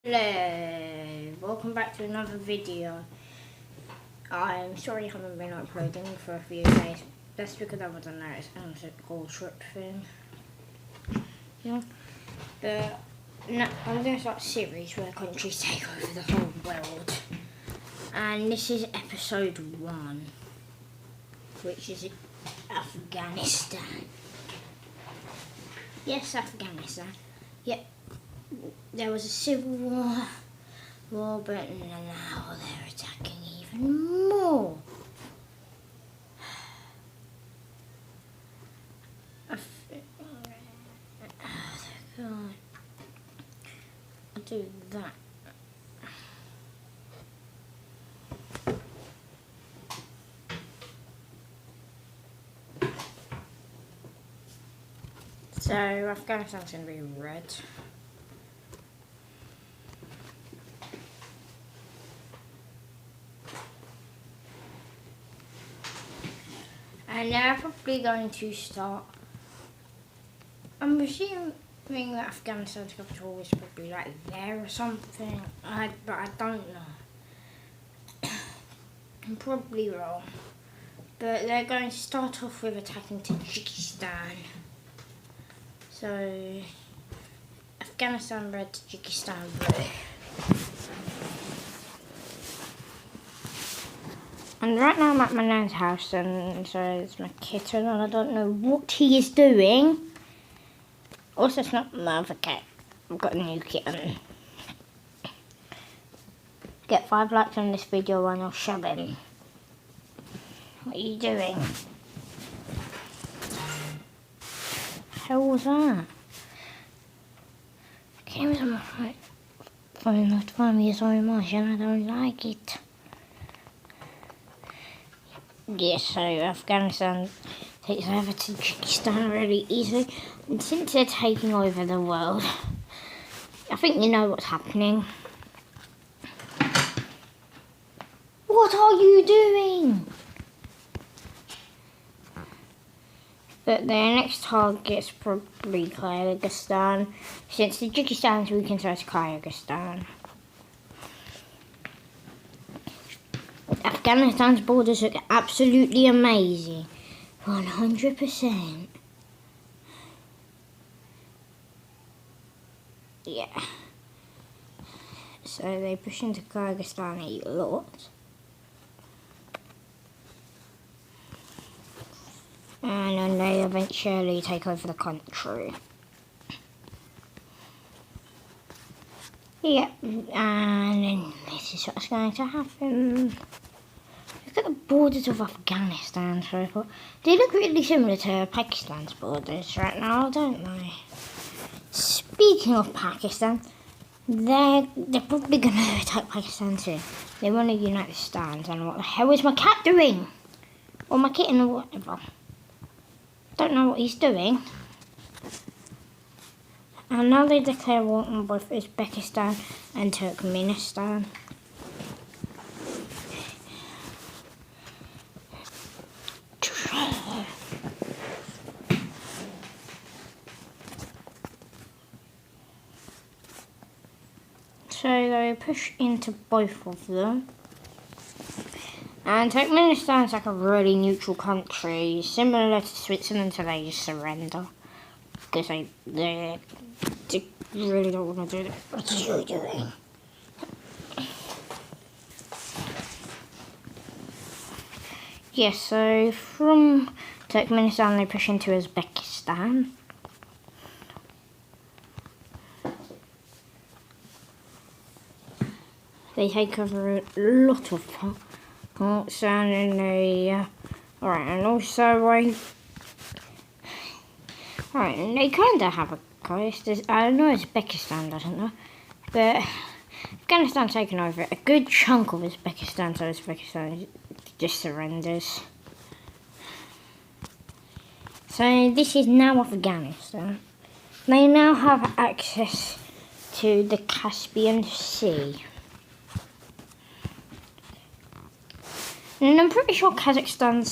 Hello, welcome back to another video. I'm sorry I haven't been uploading for a few days. That's because I was on that school trip thing. Yeah. But no, I'm going to start a series where countries take over the whole world. And this is episode 1, which is Afghanistan. Yes, Afghanistan. Yep. There was a civil war, but now they're attacking even more. God. I'll do that. So Afghanistan's going to be red. And they're probably going to start. I'm assuming that Afghanistan's capital is probably like there or something. But I don't know. I'm probably wrong. But they're going to start off with attacking Tajikistan. So Afghanistan red, Tajikistan blue. And right now I'm at my nan's house, and so it's my kitten, and I don't know what he is doing. Also, it's not my other cat. I've got a new kitten. Get 5 likes on this video and I'll shove him. What are you doing? How was that? The game's on my phone notifying me so much and I don't like it. Yes, so Afghanistan takes over Tajikistan really easily, and since they're taking over the world, I think you know what's happening. What are you doing? But their next target's probably Kyrgyzstan, since Tajikistan's weakened to Kyrgyzstan. Afghanistan's borders look absolutely amazing. 100%. Yeah. So they push into Kyrgyzstan a lot. And then they eventually take over the country. Yep, and then this is what's going to happen. Look at the borders of Afghanistan so far. They look really similar to Pakistan's borders right now, don't they? Speaking of Pakistan, they're probably going to attack Pakistan too. They want to unite the stands, and what the hell is my cat doing? Or my kitten or whatever. Don't know what he's doing. And now they declare war on both Uzbekistan and Turkmenistan. So they push into both of them. And Turkmenistan's like a really neutral country, similar to Switzerland, so they just surrender. Because they really don't want to do that. What are you doing? Yes, so from Turkmenistan they push into Uzbekistan. They take over a lot of parts, and then they alright, and also alright, and they kind of have a coast. I know Uzbekistan doesn't know, but Afghanistan's taken over a good chunk of Uzbekistan, so Uzbekistan just surrenders. So this is now Afghanistan. They now have access to the Caspian Sea. And I'm pretty sure Kazakhstan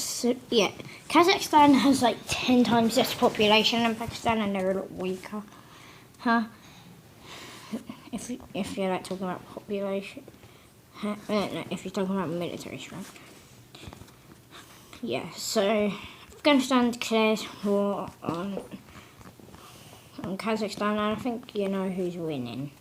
has like 10 times less population than Pakistan, and they're a lot weaker. if you're like talking about population, no, if you're talking about military strength. Yeah, so Afghanistan declares war on Kazakhstan, and I think you know who's winning.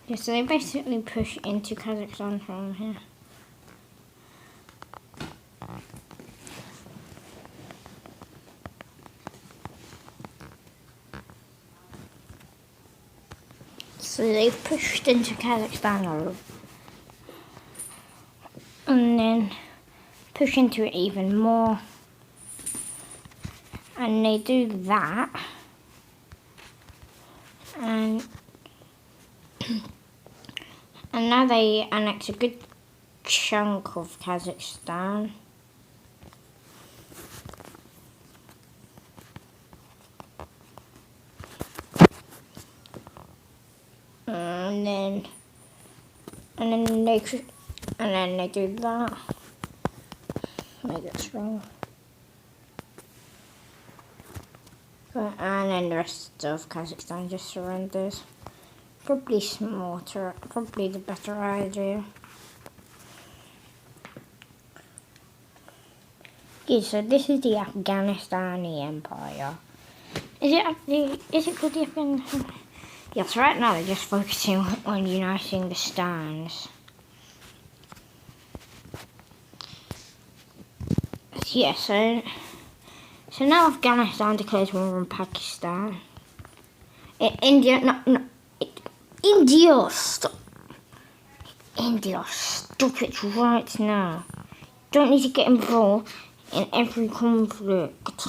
Yeah, so they basically push into Kazakhstan from here. So they've pushed into Kazakhstan and then push into it even more. And they do that. And now they annex a good chunk of Kazakhstan. And then they do that. Make it strong. And then the rest of Kazakhstan just surrenders. Probably smarter, probably the better idea. Okay, so this is the Afghanistani Empire. Is it called the Afghanistan? Yes, right now they're just focusing on uniting the stands. Yeah, so now Afghanistan declares war on Pakistan. India, India, stop. India, stop it right now. Don't need to get involved in every conflict.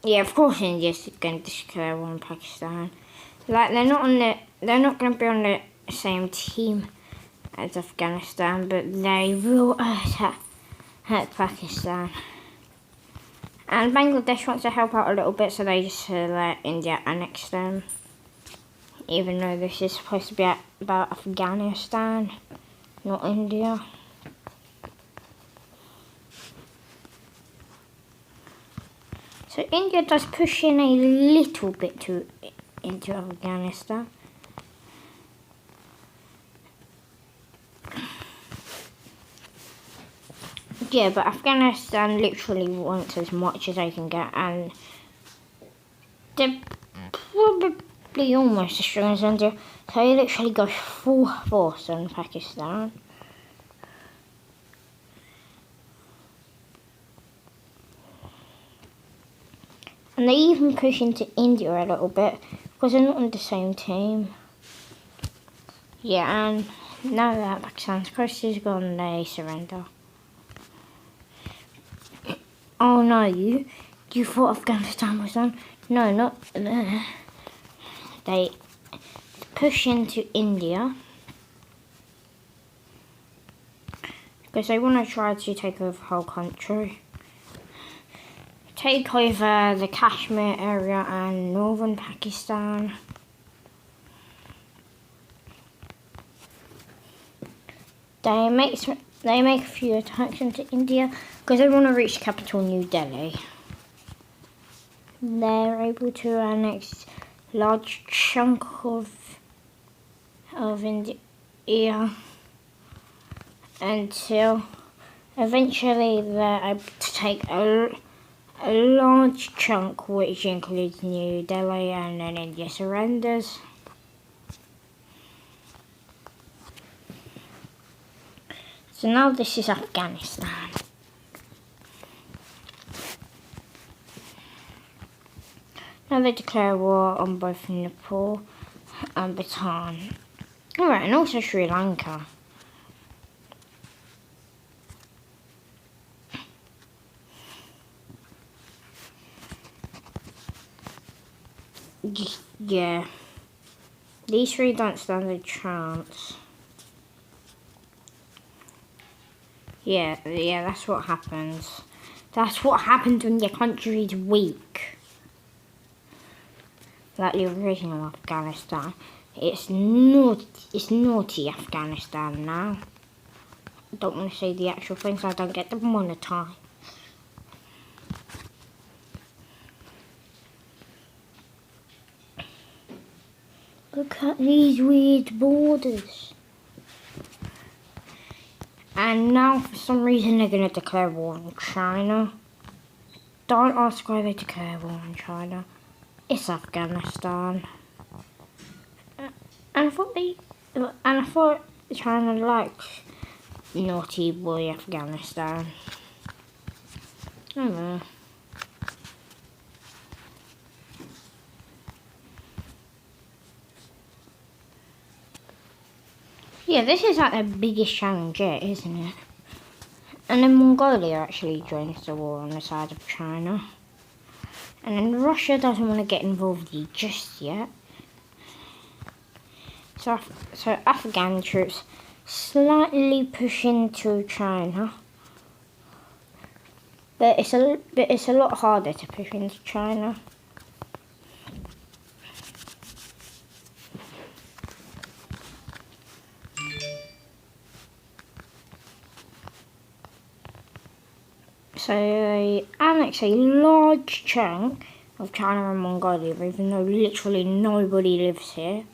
Yeah, of course India's going to declare war on Pakistan. Like they're not going to be on the same team as Afghanistan, but they will attack Pakistan. And Bangladesh wants to help out a little bit, so they just let India annex them. Even though this is supposed to be about Afghanistan, not India. So India does push in a little bit into Afghanistan. Yeah, but Afghanistan literally wants as much as they can get, and they're probably almost as strong as India. So they literally go full force on Pakistan. And they even push into India a little bit because they're not on the same team. Yeah, and now that Pakistan's coast is gone, they surrender. Oh no, you thought Afghanistan was done? No, not there. They push into India because they want to try to take over the whole country. Take over the Kashmir area and northern Pakistan. They make a few attacks into India because they want to reach the capital, New Delhi. They're able to annex a large chunk of India until eventually they're able to take a large chunk, which includes New Delhi, and then India surrenders. So now this is Afghanistan. Now they declare war on both Nepal and Bhutan. Alright, and also Sri Lanka. Yeah. These three don't stand a chance. Yeah, that's what happens. That's what happens when your country is weak. Like the original Afghanistan. It's naughty Afghanistan now. I don't want to say the actual things, so I don't get demonetized. Look at these weird borders. And now, for some reason, they're going to declare war on China. Don't ask why they declare war on China. It's Afghanistan. And I thought China liked naughty boy Afghanistan. I don't know. Yeah, this is like the biggest challenge yet, isn't it? And then Mongolia actually joins the war on the side of China. And then Russia doesn't want to get involved just yet. So Afghan troops slightly push into China. But it's a lot harder to push into China. So they annex a large chunk of China and Mongolia, even though literally nobody lives here.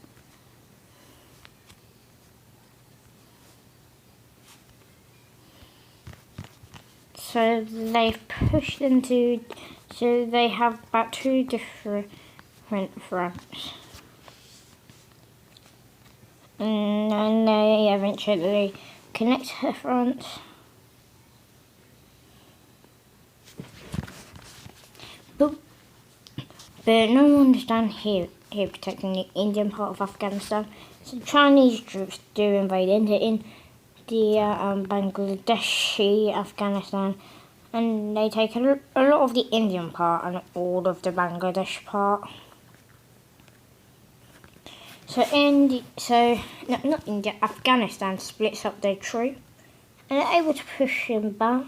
So they've pushed into, so they have about 2 different fronts. And then they eventually connect the fronts. But no one is down here protecting the Indian part of Afghanistan. So Chinese troops do invade India, Bangladeshi, Afghanistan, and they take a lot of the Indian part and all of the Bangladesh part. Afghanistan splits up their troop and they're able to push them back.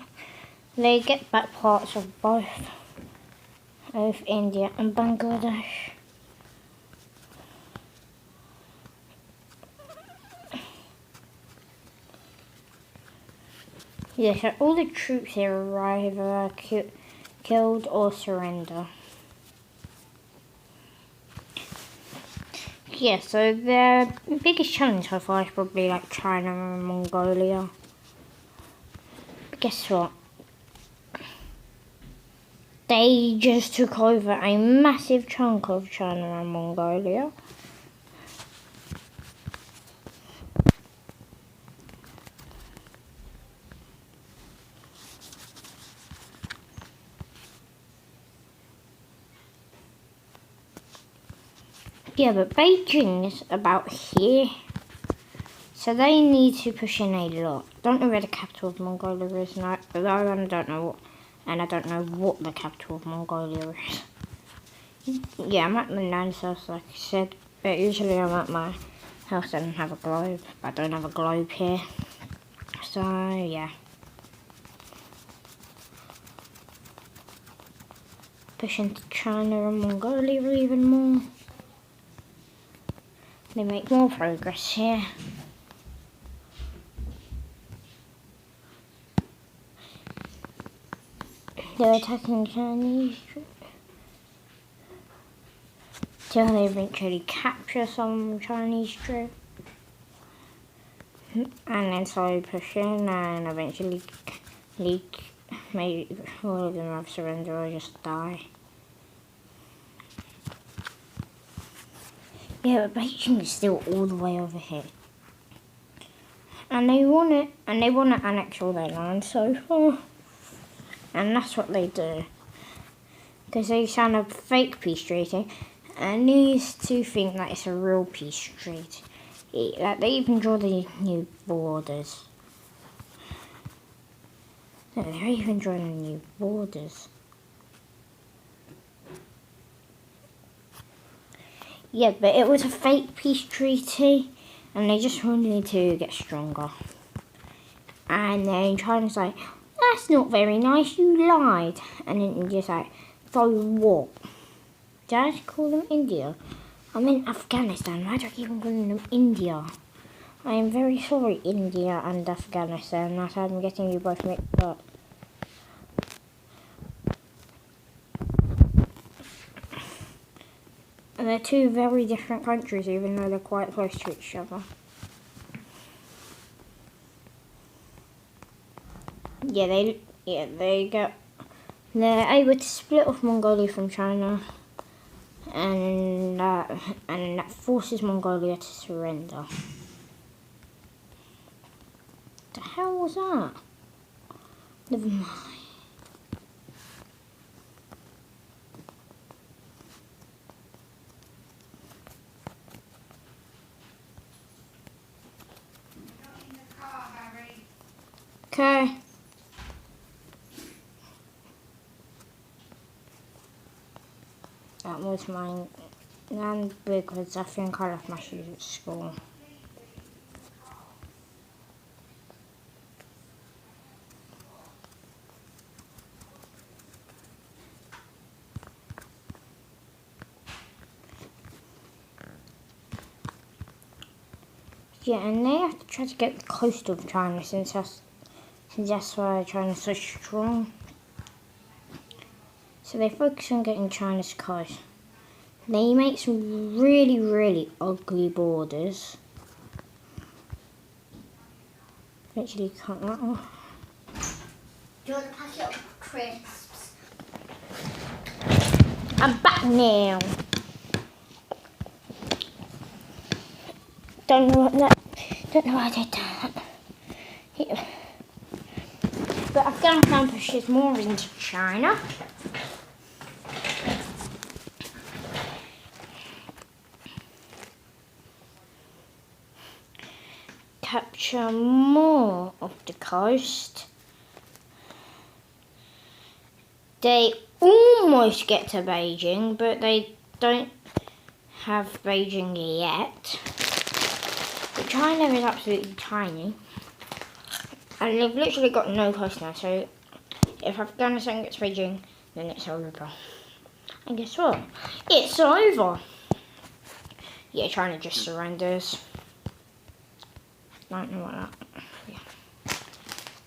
They get back parts of both of India and Bangladesh. Yeah, so all the troops here are either killed or surrender. Yeah, so the biggest challenge so far is probably like China and Mongolia. But guess what? They just took over a massive chunk of China and Mongolia. Yeah, but Beijing is about here. So they need to push in a lot. Don't know where the capital of Mongolia is now, but I don't know what the capital of Mongolia is. Yeah, I'm at my nan's house, like I said, but usually I'm at my house and have a globe. I don't have a globe here. So, yeah. Push into China and Mongolia even more. They make more progress here. They're attacking Chinese troops till they eventually capture some Chinese troops. And then slowly push in and eventually maybe all of them have surrender or just die. Yeah, but Beijing is still all the way over here. And they want to annex all their land so far. And that's what they do. Because they sign a fake peace treaty. And these two think that it's a real peace treaty. Like they even draw the new borders. No, they're even drawing new borders. Yeah, but it was a fake peace treaty, and they just wanted to get stronger. And then China's like, that's not very nice, you lied. And then India's like, so what? Did I call them India? I'm in Afghanistan. Why do I keep on calling them India? I am very sorry, India and Afghanistan, that I'm getting you both mixed up. And they're two very different countries, even though they're quite close to each other. They're able to split off Mongolia from China, and that forces Mongolia to surrender. The hell was that? Never mind. Okay. That was mine. And because I think I left my shoes at school. Yeah, and they have to try to get the coast of China since that's why China's so strong. So they focus on getting China's coast. They make some really, really ugly borders. Literally cut that off. Do you want to pack it up with crisps? I'm back now. Don't know why I did that. Yeah. But Afghanistan pushes more into China. Capture more of the coast. They almost get to Beijing, but they don't have Beijing yet. But China is absolutely tiny. And they've literally got no coast now, so if Afghanistan gets Beijing, then it's over. And guess what? It's over! Yeah, China just surrenders. Don't know what that.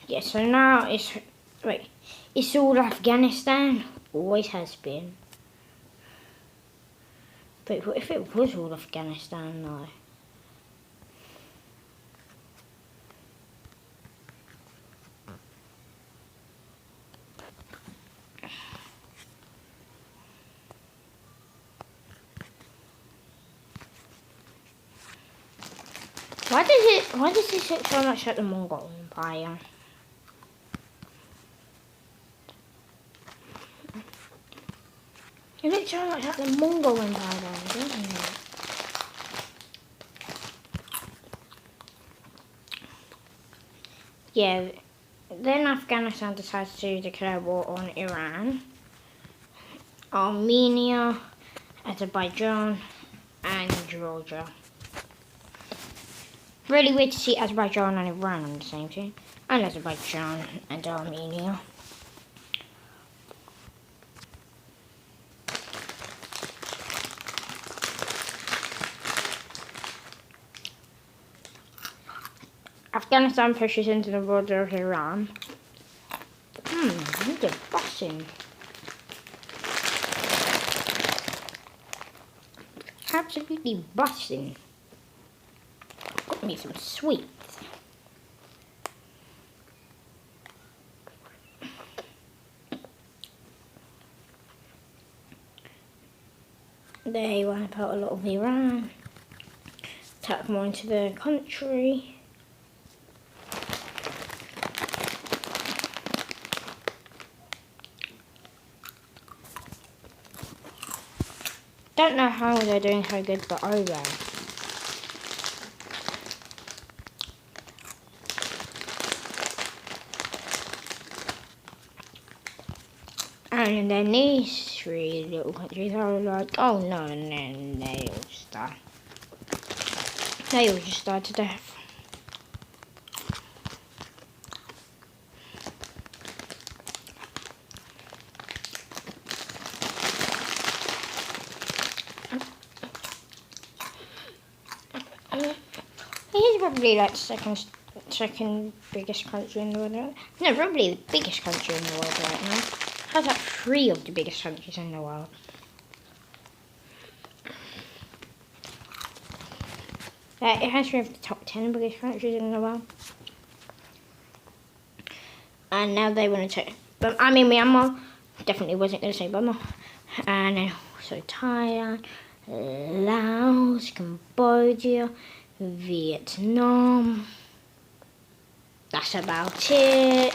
Yeah, so now it's all Afghanistan. Always has been. But what if it was all Afghanistan though? Why does this look so much like the Mongol Empire? It looks so much like the Mongol Empire, doesn't it? Yeah, then Afghanistan decides to declare war on Iran, Armenia, Azerbaijan, and Georgia. Really weird to see Azerbaijan and Iran on the same team, and Azerbaijan and Armenia. Afghanistan pushes into the border of Iran. Look at busing. Absolutely busing. Got me some sweets. They wipe out a lot of Iran. Attack more into the country. Don't know how they're doing so good, but oh well. And then these three little countries are like, oh no, and then they all just die. They all just die to death. probably like second biggest country in the world. No, probably the biggest country in the world right now. It has like 3 of the biggest countries in the world. It has 3 of the top 10 biggest countries in the world. And now they want to take, but I mean Myanmar, definitely wasn't going to say Burma. And then also Thailand, Laos, Cambodia, Vietnam. That's about it.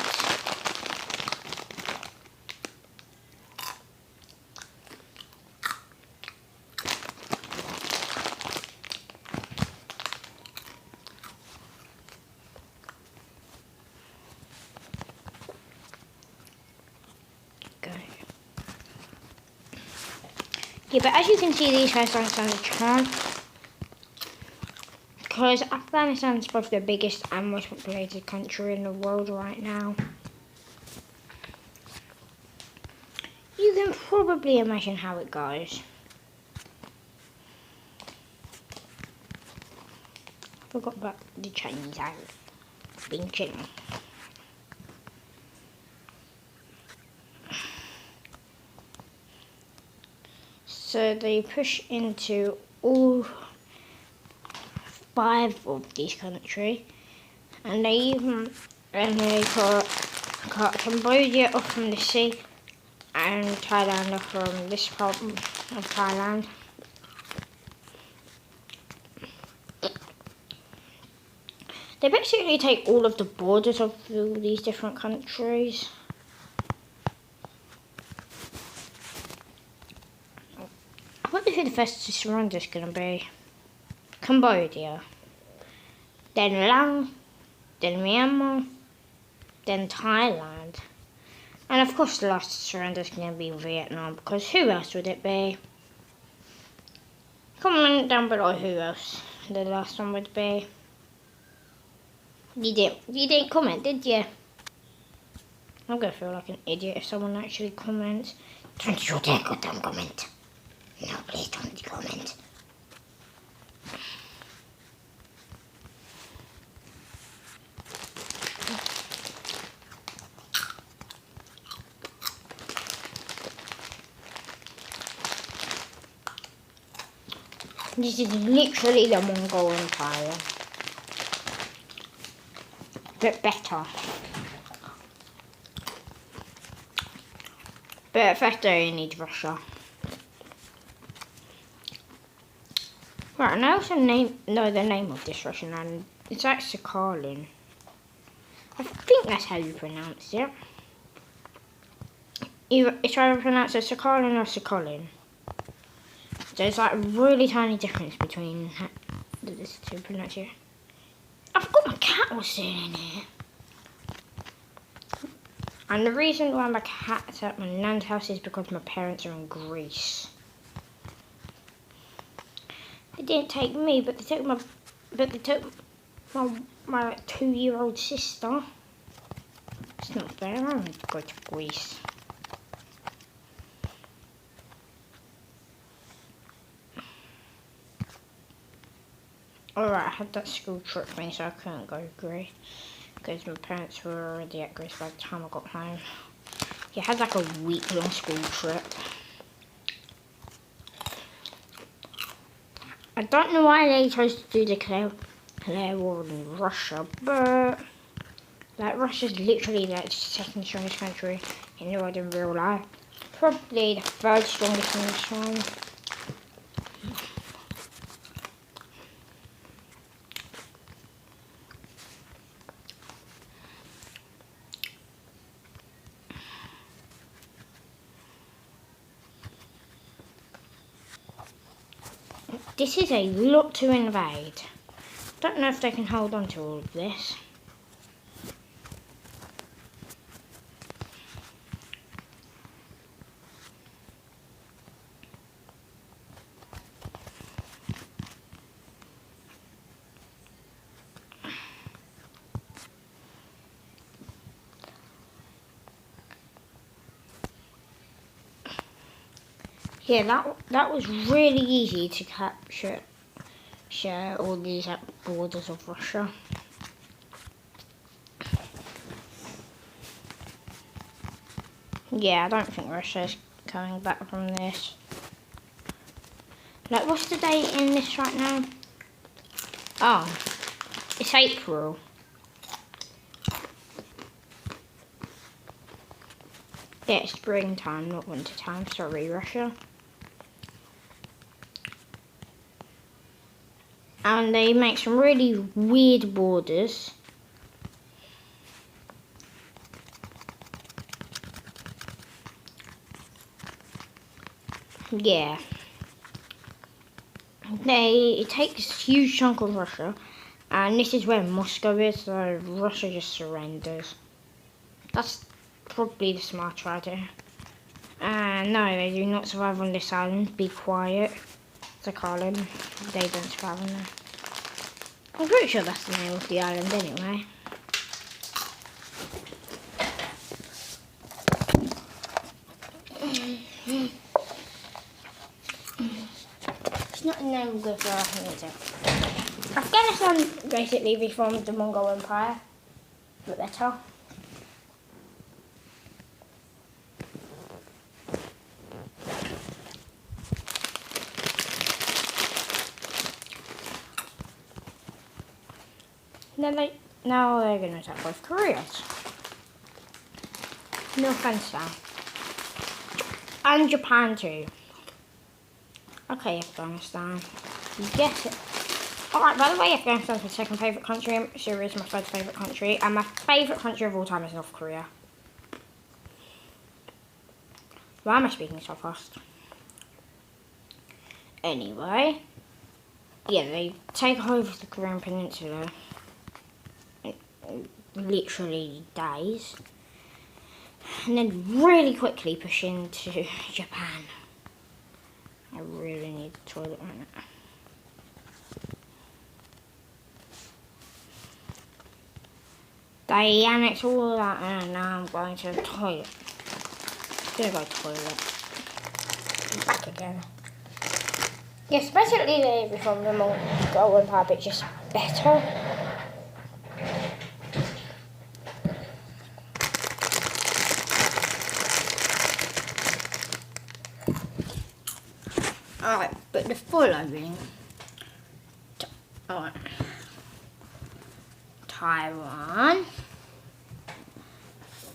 Yeah, but as you can see, these guys don't stand a chance. Because Afghanistan is both the biggest and most populated country in the world right now. You can probably imagine how it goes. Forgot about the Chinese island being chilling. So they push into all 5 of these countries, and they cut Cambodia off from the sea and Thailand off from this part of Thailand. They basically take all of the borders of all these different countries. I wonder who the first to surrender is going to be. Cambodia, then Laos, then Myanmar, then Thailand. And of course the last to surrender is going to be Vietnam, because who else would it be? Comment down below who else the last one would be. You didn't comment, did you? I'm going to feel like an idiot if someone actually comments. Don't you dare go down comment. No, please don't comment. This is literally the Mongol Empire. But better. But first I need Russia. Right, and I also know the name of this Russian island. It's like Sakhalin. I think that's how you pronounce it. It's either pronounced as Sakhalin or Sakhalin. There's like a really tiny difference between these two pronunciations. I forgot my cat was sitting in here. And the reason why my cat's at my nan's house is because my parents are in Greece. They didn't take me, but they took my 2-year-old sister. It's not fair. I want to go to Greece. Alright, I had that school trip thing, so I couldn't go to Greece because my parents were already at Greece by the time I got home. Yeah, I had like a week-long school trip. I don't know why they chose to do the declare war in Russia, but like Russia's literally like the second strongest country in the world in real life. Probably the 3rd strongest in this one. This is a lot to invade. Don't know if they can hold on to all of this. Yeah, that was really easy to capture all these borders of Russia. Yeah, I don't think Russia's coming back from this. Like, what's the date in this right now? Oh, it's April. Yeah, it's springtime, not winter time. Sorry, Russia. And they make some really weird borders. Yeah. It takes a huge chunk of Russia, and this is where Moscow is, so Russia just surrenders. That's probably the smarter idea. And no, they do not survive on this island. Be quiet. It's a island. They don't survive on there. I'm pretty sure that's the name of the island anyway. It's not the name of the island, is it? Afghanistan basically reformed the Mongol Empire, but better. Now they're going to attack both Koreas. No offense now. And Japan too. Okay, Afghanistan. You get it. Alright, by the way, Afghanistan's my second favourite country. Syria is my third favourite country. And my favourite country of all time is North Korea. Why am I speaking so fast? Anyway. Yeah, they take over the Korean Peninsula. Literally days, and then really quickly push into Japan. I really need the toilet right now. They annex all of that, and now I'm going to the toilet. I'm gonna go to the toilet. Back again. Yes, basically they reformed the Mongol Empire, but just better. Alright, but the following. Alright. Taiwan,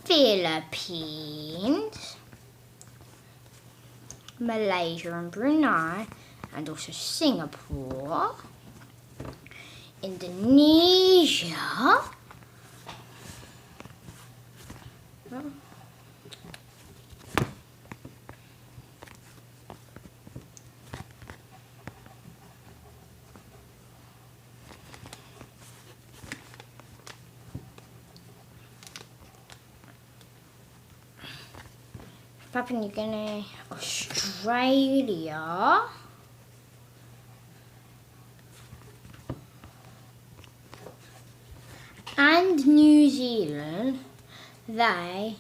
Philippines, Malaysia and Brunei, and also Singapore, Indonesia, Papua New Guinea, Australia, and New Zealand. They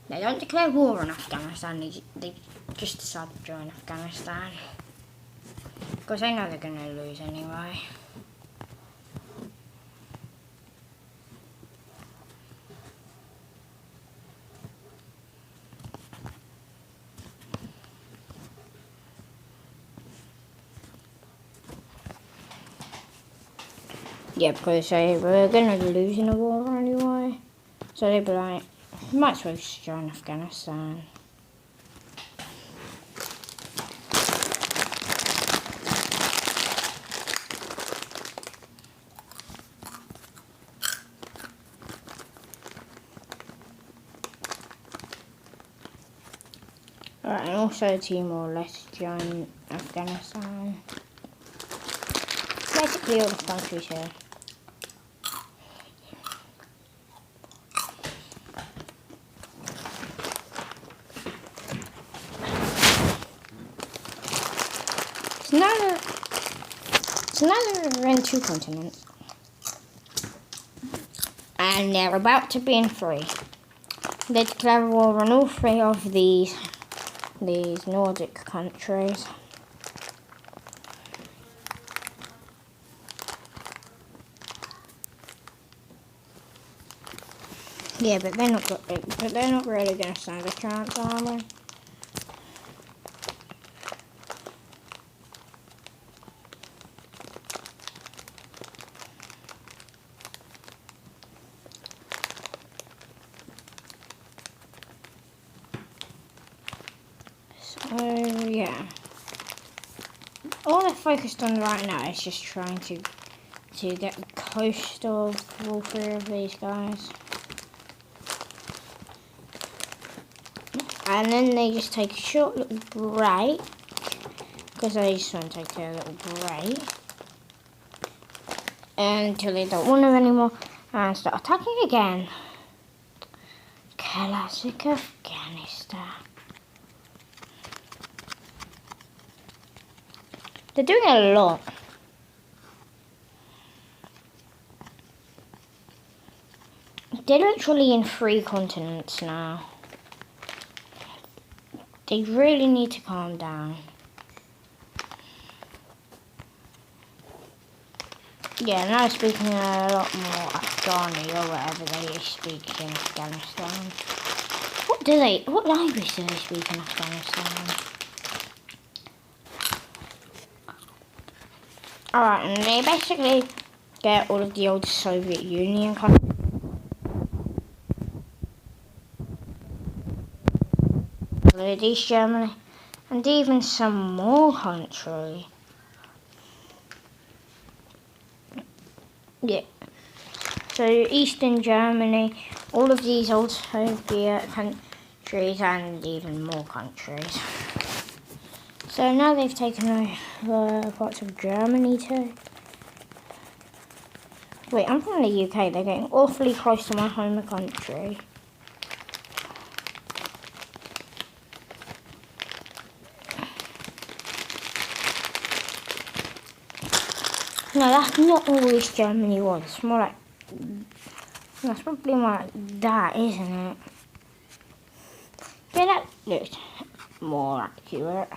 don't declare war on Afghanistan. They just decide to join Afghanistan because they know they're going to lose anyway. Yeah, because they were going to lose in the war anyway. So they'd be like, might as well just join Afghanistan. Alright, and also Timor-Leste join Afghanistan. Basically all the countries here. So now they're in 2 continents. And they're about to be in 3. They declare war on all 3 of these Nordic countries. Yeah, but they're not really going to stand a chance, are they? So yeah, all they're focused on right now is just trying to get the coast of all three of these guys. And then they just take a short little break, because they just want to take a little break until they don't want them anymore and start attacking again. Classic Afghanistan. They're doing a lot. They're literally in 3 continents now. They really need to calm down. Yeah, now they're speaking a lot more Afghani or whatever they speak in Afghanistan. What language do they speak in Afghanistan? Alright, and they basically get all of the old Soviet Union countries. East Germany, and even some more country. Yeah. So Eastern Germany, all of these old Soviet countries, and even more countries. So now they've taken over parts of Germany too. Wait, I'm from the UK. They're getting awfully close to my home country. No, that's not all East Germany was. It's more like... That's probably more like that, isn't it? Yeah, that looks more accurate.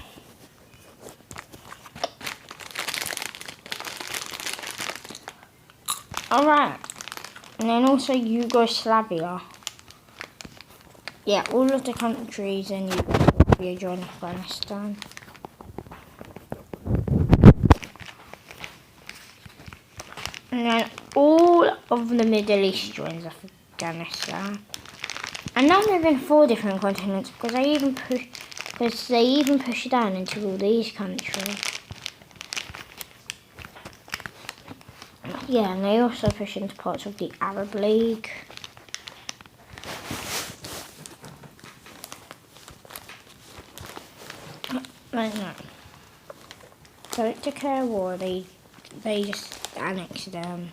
Alright. And then also Yugoslavia. Yeah, all of the countries in Yugoslavia join Afghanistan. And then all of the Middle East joins Afghanistan. And now they're in 4 different continents because they even push down into all these countries. Yeah, and they also push into parts of the Arab League. No. Don't declare war, they just annexed them.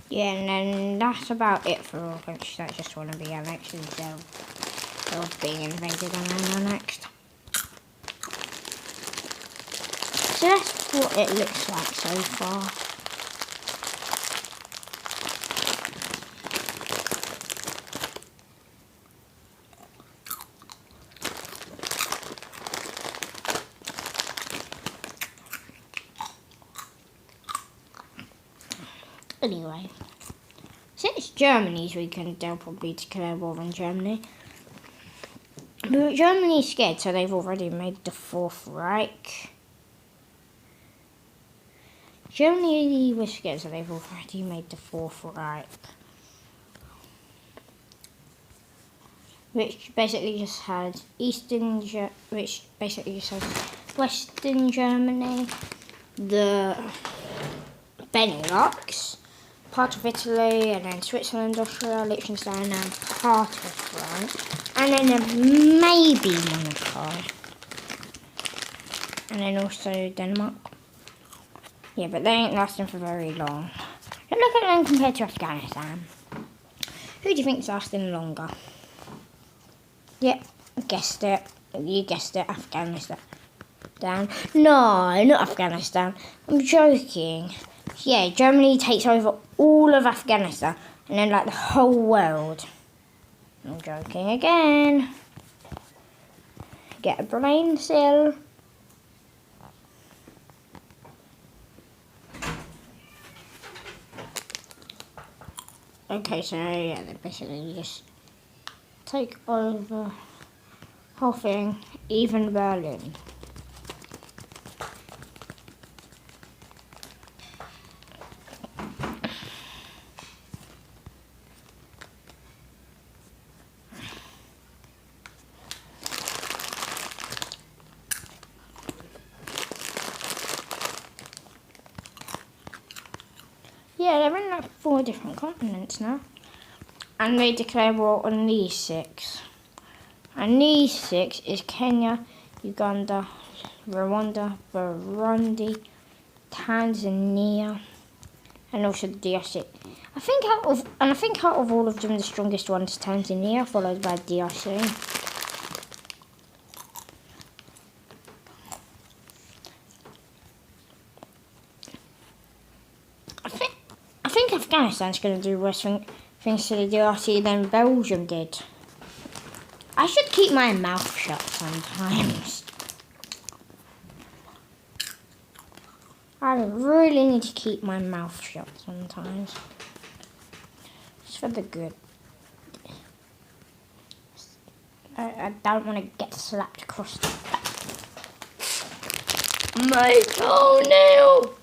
Yeah, and then that's about it for all countries that just want to be annexed instead of being invaded and then annexed. So that's what it looks like so far. Anyway, since it's Germany's weekend, they'll probably declare war on Germany. But Germany's scared, so they've already made the 4th Reich. Germany was scared, so they've already made the 4th Reich. Which basically just had Western Germany, the Benelux, part of Italy, and then Switzerland, Austria, Liechtenstein, and part of France, and then maybe Monaco, and then also Denmark. Yeah, but they ain't lasting for very long. And look at them compared to Afghanistan. Who do you think's lasting longer? Yep, guessed it. You guessed it, Afghanistan. No, not Afghanistan. I'm joking. Yeah, Germany takes over all of Afghanistan and then like the whole world. I'm joking again. Get a brain cell. Okay, so yeah, they basically just take over whole thing, even Berlin. Yeah, they're in like 4 different continents now. And they declare war on these 6. And these 6 is Kenya, Uganda, Rwanda, Burundi, Tanzania, and also the DRC. I think out of all of them, the strongest one is Tanzania, followed by DRC. I think Afghanistan's going to do worse things to the DRC than Belgium did. I should keep my mouth shut sometimes. I really need to keep my mouth shut sometimes. It's for the good. I don't want to get slapped across the back. My toenail!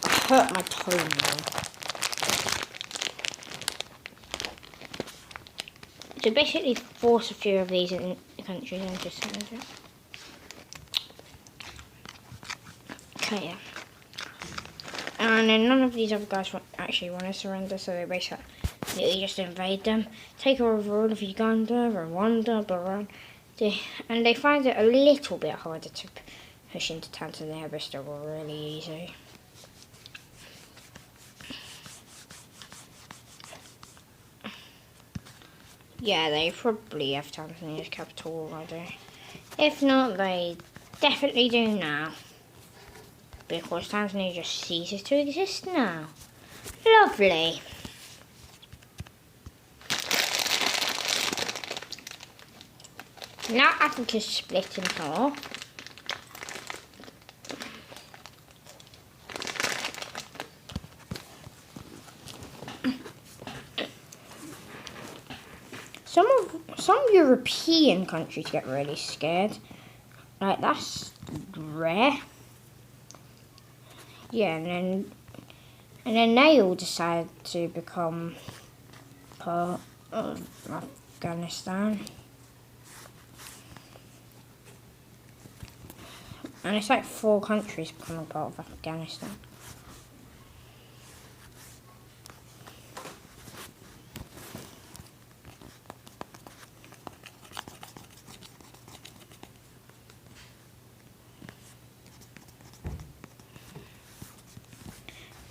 I hurt my toenail. So basically force a few of these in the countries and just send it. Okay, yeah. And then none of these other guys actually want to surrender, so they basically just invade them, take over all of Uganda, Rwanda, Burundi, and they find it a little bit harder to push into Tanzania, but still really easy. Yeah, they probably have Tanzania's capital already. If not, they definitely do now. Because Tanzania just ceases to exist now. Lovely. Now Africa's split in half. Some European countries get really scared. Like, that's rare. Yeah, and then they all decide to become part of Afghanistan. And it's like 4 countries becoming part of Afghanistan.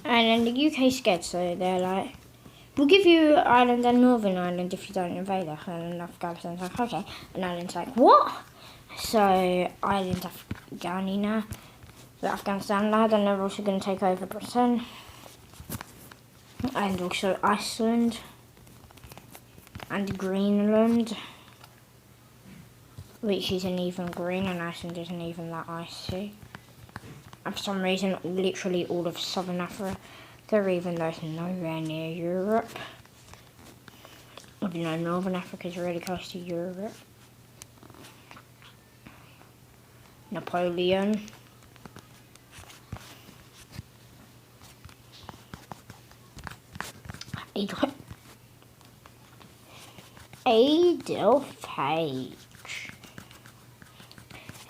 And then the UK's scared, so they're like, we'll give you Ireland and Northern Ireland if you don't invade us. And Afghanistan's like, okay. And Ireland's like, what? So Ireland's Afghani now. The Afghanistan lad, and they're also going to take over Britain. And also Iceland. And Greenland. Which isn't even green, and Iceland isn't even that icy. And for some reason, literally all of Southern Africa, even though it's nowhere near Europe. You know, Northern Africa is really close to Europe. Napoleon. Adolf Page.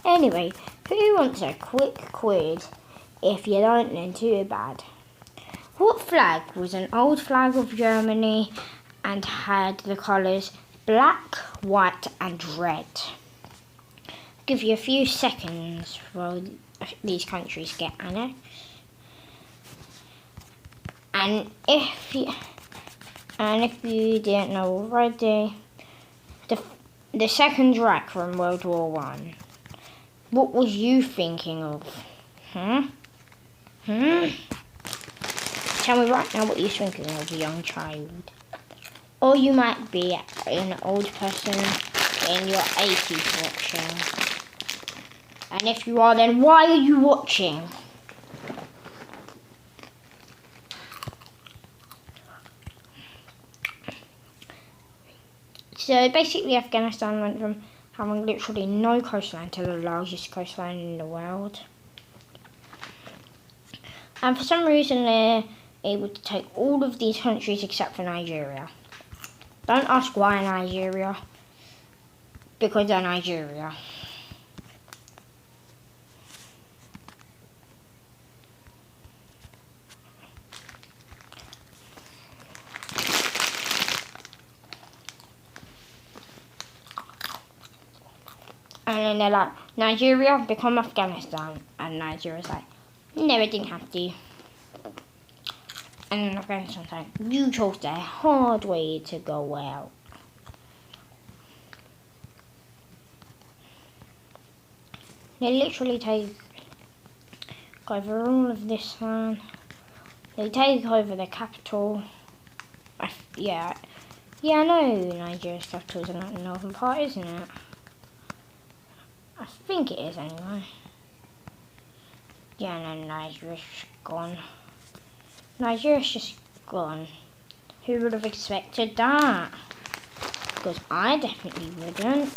Anyway, who wants a quick quiz? If you don't, then too bad. What flag was an old flag of Germany and had the colours black, white and red? I'll give you a few seconds while these countries get annexed. And if you didn't know already, the Second Reich from World War One. What was you thinking of? Tell me right now what you're thinking of, young child. Or you might be an old person in your 80s watching. And if you are, then why are you watching? So basically Afghanistan went from having literally no coastline to the largest coastline in the world. And for some reason they're able to take all of these countries except for Nigeria. Don't ask why Nigeria, because they're Nigeria. And then they're like, Nigeria, become Afghanistan. And Nigeria's like, no, it didn't have to. And then Afghanistan's like, you chose the hard way to go out. They literally take over all of this land. They take over the capital. Yeah, I know Nigeria's capital is in the northern part, isn't it? I think it is anyway. Yeah, no, Nigeria's gone. Nigeria's just gone. Who would have expected that? Because I definitely wouldn't.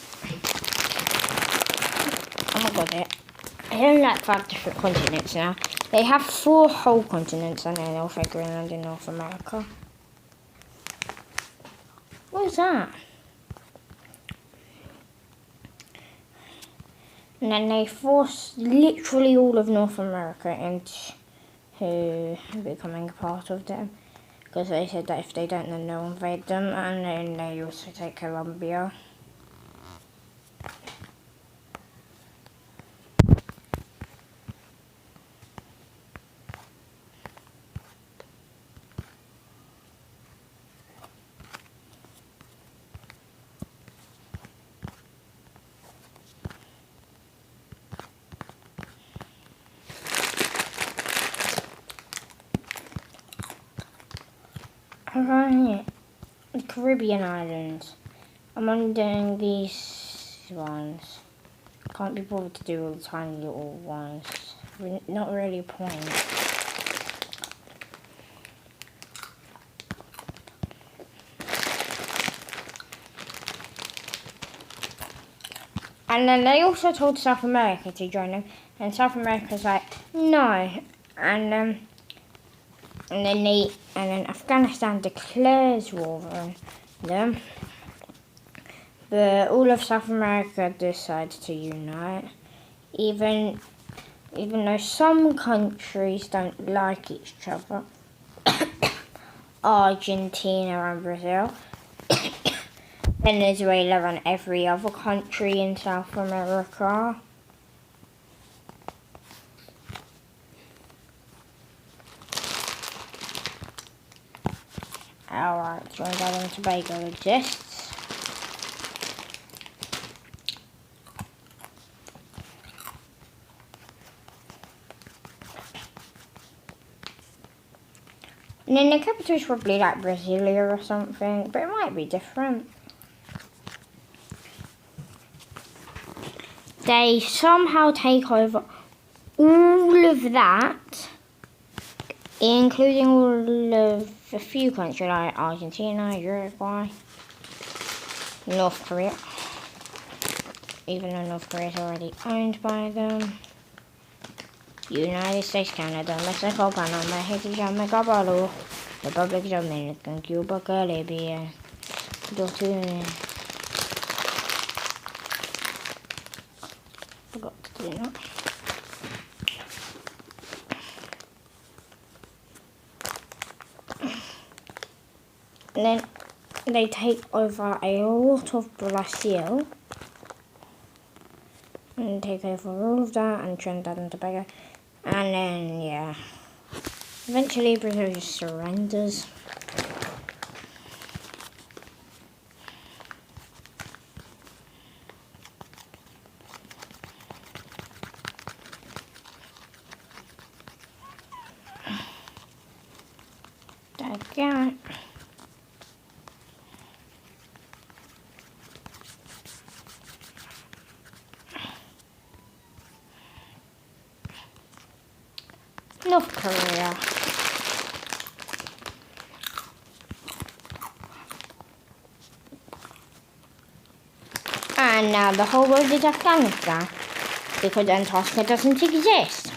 Oh my god, they only like 5 different continents now. They have 4 whole continents and then also Greenland in North America. What was that? And then they forced literally all of North America into becoming a part of them. Because they said that if they don't, then they'll invade them. And then they also take Colombia. Right, the Caribbean islands. I'm only doing these ones. Can't be bothered to do all the tiny little ones. Not really a point. And then they also told South America to join them, and South America's like, no. And then Afghanistan declares war on them. But all of South America decides to unite, even though some countries don't like each other. Argentina and Brazil. Venezuela and every other country in South America. Alright, Trinidad and Tobago exists. And then the capital is probably like Brasilia or something, but it might be different. They somehow take over all of that, including all of a few countries like Argentina, Uruguay, North Korea, even though North Korea is already owned by them. United States, Canada, Mexico, Panama, Haiti, Jamaica, Peru, Republic of Dominican, Cuba, Caribbean, forgot to do that. And then they take over a lot of Brazil. And take over all of that and Trinidad and Tobago. And then, yeah. Eventually Brazil just surrenders. Again. North Korea. And now the whole world is Afghanistan. Because Antarctica doesn't exist.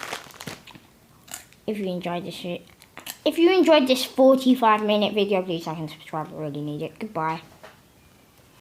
If you enjoyed this 45-minute video, please like and subscribe. I really need it. Goodbye.